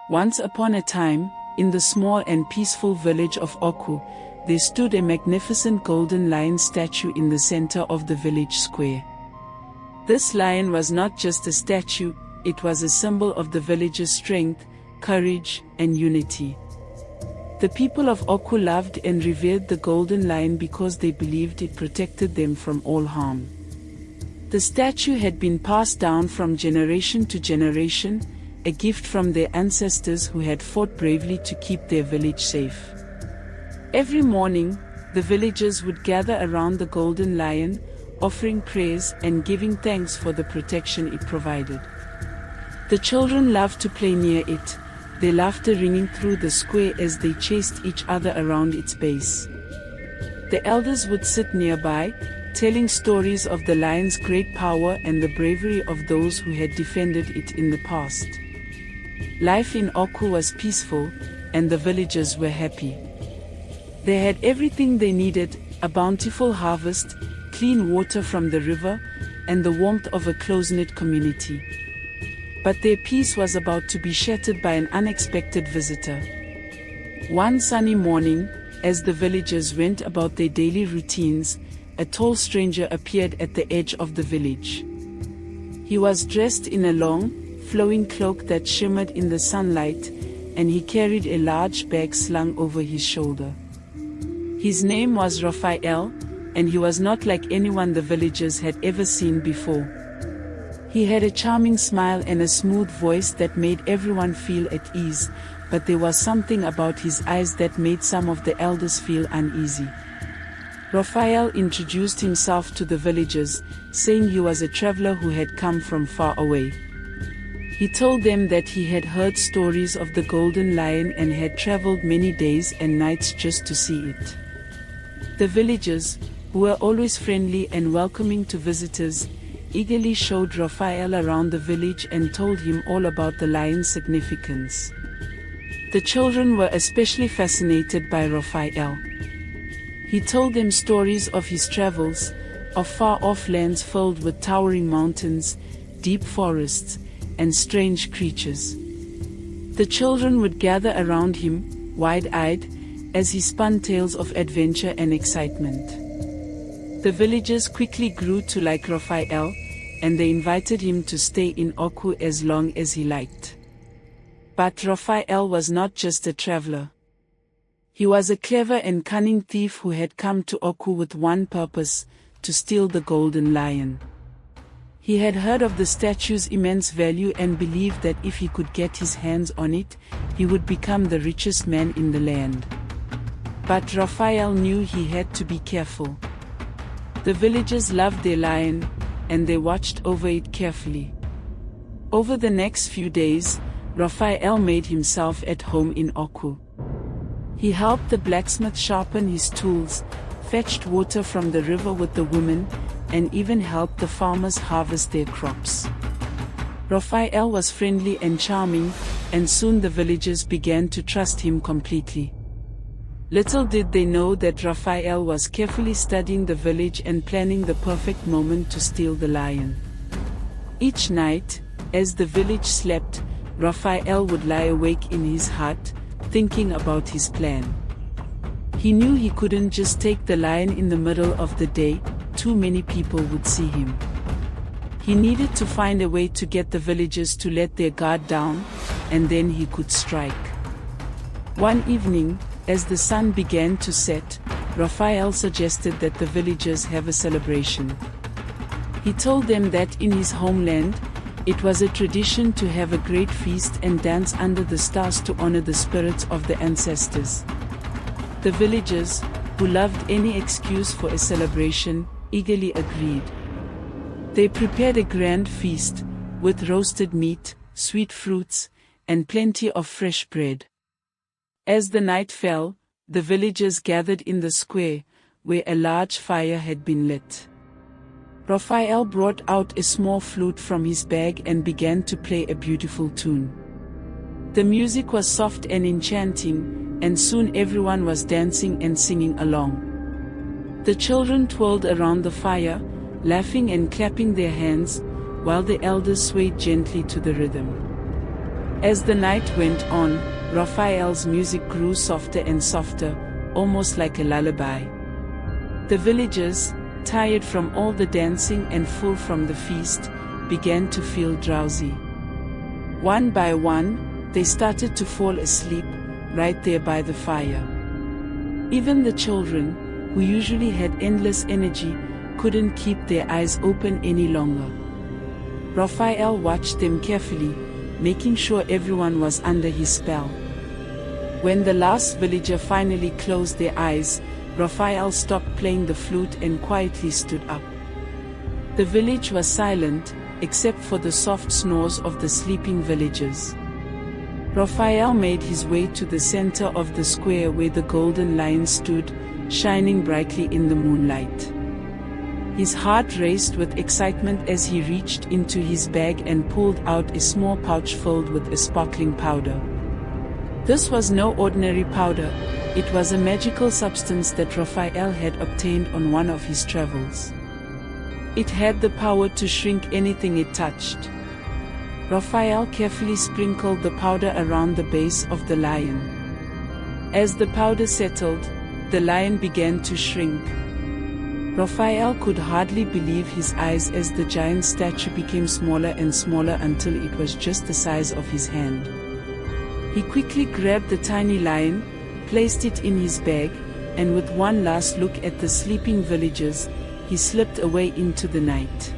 Once upon a time, in the small and peaceful village of Oku, there stood a magnificent golden lion statue in the center of the village square. This lion was not just a statue, it was a symbol of the village's strength, courage, and unity. The people of Oku loved and revered the golden lion because they believed it protected them from all harm. The statue had been passed down from generation to generation, a gift from their ancestors who had fought bravely to keep their village safe. Every morning, the villagers would gather around the golden lion, offering prayers and giving thanks for the protection it provided. The children loved to play near it, their laughter ringing through the square as they chased each other around its base. The elders would sit nearby, telling stories of the lion's great power and the bravery of those who had defended it in the past. Life in Oku was peaceful, and the villagers were happy. They had everything they needed, a bountiful harvest, clean water from the river, and the warmth of a close-knit community. But their peace was about to be shattered by an unexpected visitor. One sunny morning, as the villagers went about their daily routines, a tall stranger appeared at the edge of the village. He was dressed in a long, flowing cloak that shimmered in the sunlight, and he carried a large bag slung over his shoulder. His name was Raphael, and he was not like anyone the villagers had ever seen before. He had a charming smile and a smooth voice that made everyone feel at ease, but there was something about his eyes that made some of the elders feel uneasy. Raphael introduced himself to the villagers, saying he was a traveler who had come from far away. He told them that he had heard stories of the golden lion and had traveled many days and nights just to see it. The villagers, who were always friendly and welcoming to visitors, eagerly showed Raphael around the village and told him all about the lion's significance. The children were especially fascinated by Raphael. He told them stories of his travels, of far-off lands filled with towering mountains, deep forests, and strange creatures. The children would gather around him, wide-eyed, as he spun tales of adventure and excitement. The villagers quickly grew to like Raphael, and they invited him to stay in Oku as long as he liked. But Raphael was not just a traveler. He was a clever and cunning thief who had come to Oku with one purpose: to steal the golden lion. He had heard of the statue's immense value and believed that if he could get his hands on it, he would become the richest man in the land. But Raphael knew he had to be careful. The villagers loved their lion, and they watched over it carefully. Over the next few days, Raphael made himself at home in Oku. He helped the blacksmith sharpen his tools, fetched water from the river with the women, and even helped the farmers harvest their crops. Raphael was friendly and charming, and soon the villagers began to trust him completely. Little did they know that Raphael was carefully studying the village and planning the perfect moment to steal the lion. Each night, as the village slept, Raphael would lie awake in his hut, thinking about his plan. He knew he couldn't just take the lion in the middle of the day, too many people would see him. He needed to find a way to get the villagers to let their guard down, and then he could strike. One evening, as the sun began to set, Raphael suggested that the villagers have a celebration. He told them that in his homeland, it was a tradition to have a great feast and dance under the stars to honor the spirits of the ancestors. The villagers, who loved any excuse for a celebration, eagerly agreed. They prepared a grand feast, with roasted meat, sweet fruits, and plenty of fresh bread. As the night fell, the villagers gathered in the square, where a large fire had been lit. Raphael brought out a small flute from his bag and began to play a beautiful tune. The music was soft and enchanting, and soon everyone was dancing and singing along. The children twirled around the fire, laughing and clapping their hands, while the elders swayed gently to the rhythm. As the night went on, Raphael's music grew softer and softer, almost like a lullaby. The villagers, tired from all the dancing and full from the feast, began to feel drowsy. One by one, they started to fall asleep, right there by the fire. Even the children, who usually had endless energy, couldn't keep their eyes open any longer. Raphael watched them carefully, making sure everyone was under his spell. When the last villager finally closed their eyes, Raphael stopped playing the flute and quietly stood up. The village was silent, except for the soft snores of the sleeping villagers. Raphael made his way to the center of the square where the golden lion stood, shining brightly in the moonlight. His heart raced with excitement as he reached into his bag and pulled out a small pouch filled with a sparkling powder. This was no ordinary powder, it was a magical substance that Raphael had obtained on one of his travels. It had the power to shrink anything it touched. Raphael carefully sprinkled the powder around the base of the lion. As the powder settled, the lion began to shrink. Raphael could hardly believe his eyes as the giant statue became smaller and smaller until it was just the size of his hand. He quickly grabbed the tiny lion, placed it in his bag, and with one last look at the sleeping villagers, he slipped away into the night.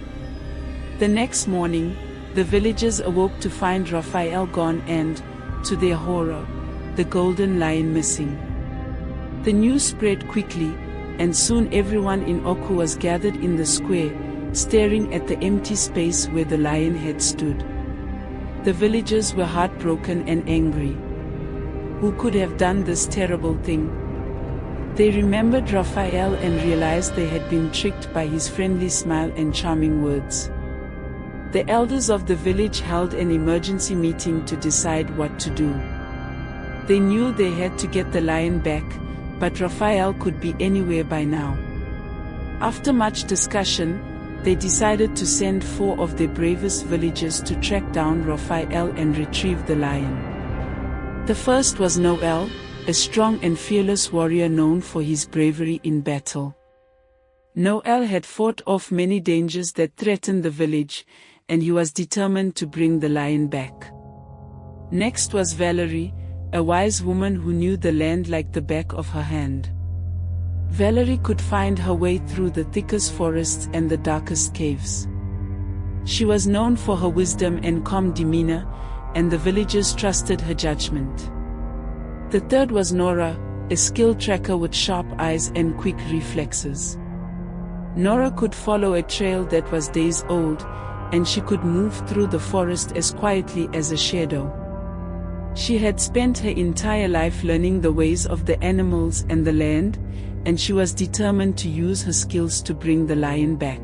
The next morning, the villagers awoke to find Raphael gone and, to their horror, the golden lion missing. The news spread quickly, and soon everyone in Oku was gathered in the square, staring at the empty space where the lion had stood. The villagers were heartbroken and angry. Who could have done this terrible thing? They remembered Raphael and realized they had been tricked by his friendly smile and charming words. The elders of the village held an emergency meeting to decide what to do. They knew they had to get the lion back, but Raphael could be anywhere by now. After much discussion, they decided to send 4 of their bravest villagers to track down Raphael and retrieve the lion. The first was Noel, a strong and fearless warrior known for his bravery in battle. Noel had fought off many dangers that threatened the village, and he was determined to bring the lion back. Next was Valerie, a wise woman who knew the land like the back of her hand. Valerie could find her way through the thickest forests and the darkest caves. She was known for her wisdom and calm demeanor, and the villagers trusted her judgment. The third was Nora, a skilled tracker with sharp eyes and quick reflexes. Nora could follow a trail that was days old, and she could move through the forest as quietly as a shadow. She had spent her entire life learning the ways of the animals and the land, and she was determined to use her skills to bring the lion back.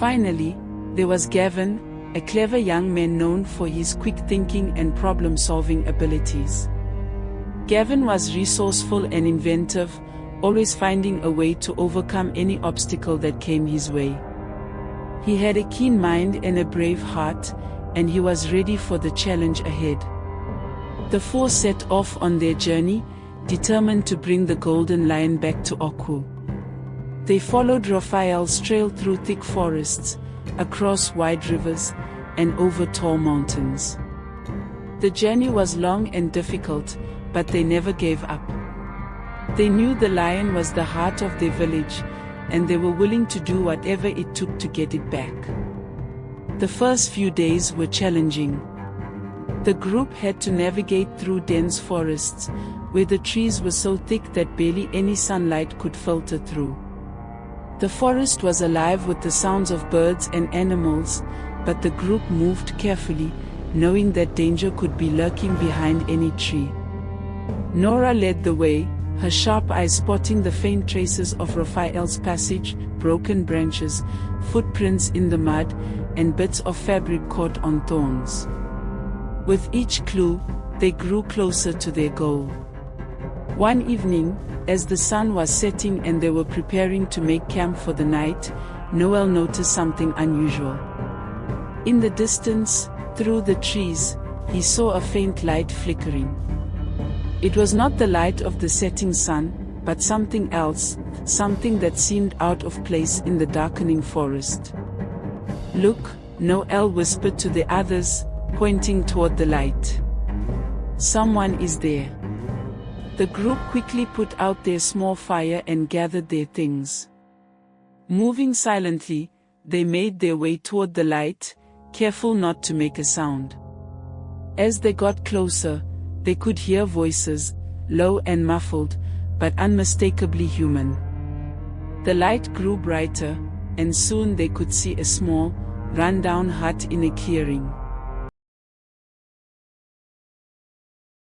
Finally, there was Gavin, a clever young man known for his quick thinking and problem-solving abilities. Gavin was resourceful and inventive, always finding a way to overcome any obstacle that came his way. He had a keen mind and a brave heart, and he was ready for the challenge ahead. The 4 set off on their journey, determined to bring the golden lion back to Oku. They followed Raphael's trail through thick forests, across wide rivers, and over tall mountains. The journey was long and difficult, but they never gave up. They knew the lion was the heart of their village, and they were willing to do whatever it took to get it back. The first few days were challenging. The group had to navigate through dense forests, where the trees were so thick that barely any sunlight could filter through. The forest was alive with the sounds of birds and animals, but the group moved carefully, knowing that danger could be lurking behind any tree. Nora led the way, her sharp eyes spotting the faint traces of Raphael's passage, broken branches, footprints in the mud, and bits of fabric caught on thorns. With each clue, they grew closer to their goal. One evening, as the sun was setting and they were preparing to make camp for the night, Noel noticed something unusual. In the distance, through the trees, he saw a faint light flickering. It was not the light of the setting sun, but something else, something that seemed out of place in the darkening forest. "Look," Noel whispered to the others, pointing toward the light. "Someone is there." The group quickly put out their small fire and gathered their things. Moving silently, they made their way toward the light, careful not to make a sound. As they got closer, they could hear voices, low and muffled, but unmistakably human. The light grew brighter, and soon they could see a small, run-down hut in a clearing.